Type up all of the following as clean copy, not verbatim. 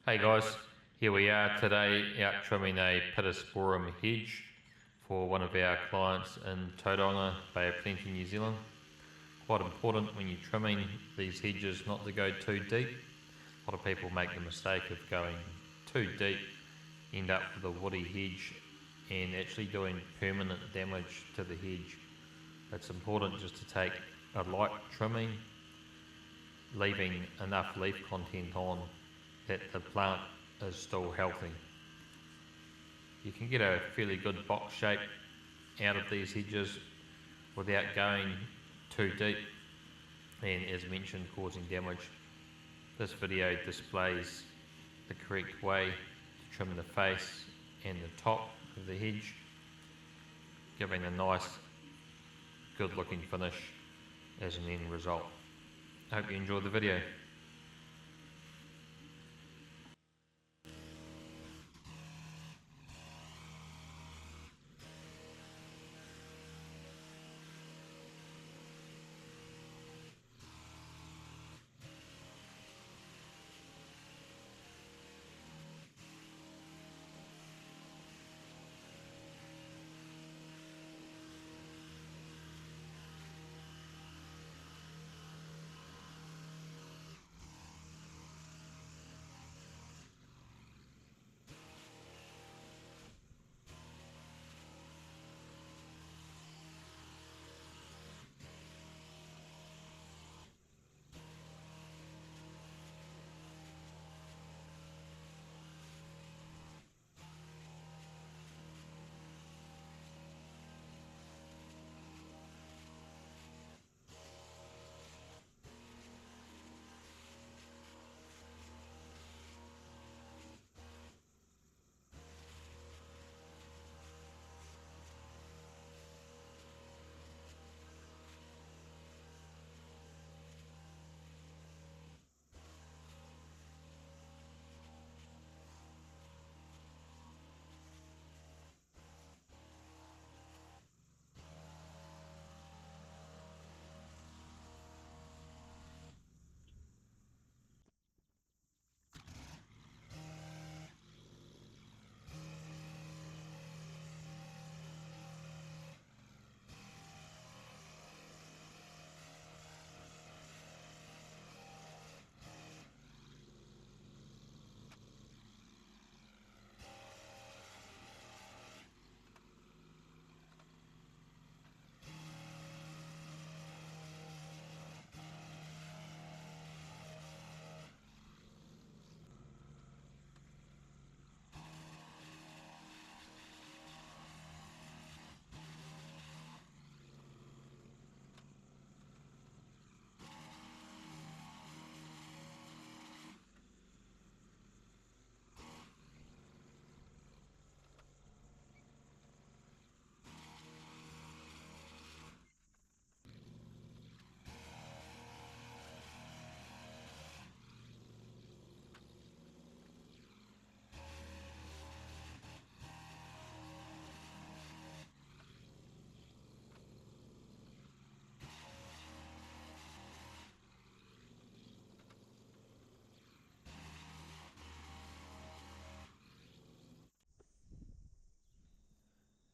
Hey guys, here we are today out trimming a Pittosporum Hedge for one of our clients in Tauranga, Bay of Plenty, New Zealand. Quite important when you're trimming these hedges not to go too deep. A lot of people make the mistake of going too deep, end up with a woody hedge and actually doing permanent damage to the hedge. It's important just to take a light trimming, leaving enough leaf content on that the plant is still healthy. You can get a fairly good box shape out of these hedges without going too deep and, as mentioned, causing damage. This video displays the correct way to trim the face and the top of the hedge, giving a nice good looking finish as an end result. I hope you enjoyed the video.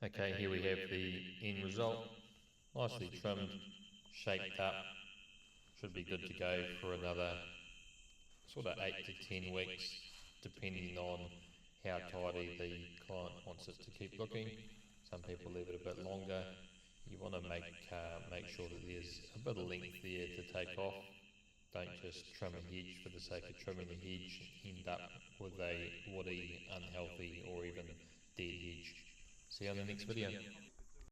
Okay, here we have the end result, nicely trimmed, shaped up, should be good to go for another sort of 8 to 10 weeks, depending on how tidy the client wants it to keep looking. Some people leave it a bit longer. You want to make sure that there's a bit of length there to take off. Don't just trim a hedge for the sake of trimming the hedge, end up with a woody, unhealthy or even dead hedge. See you on the next video.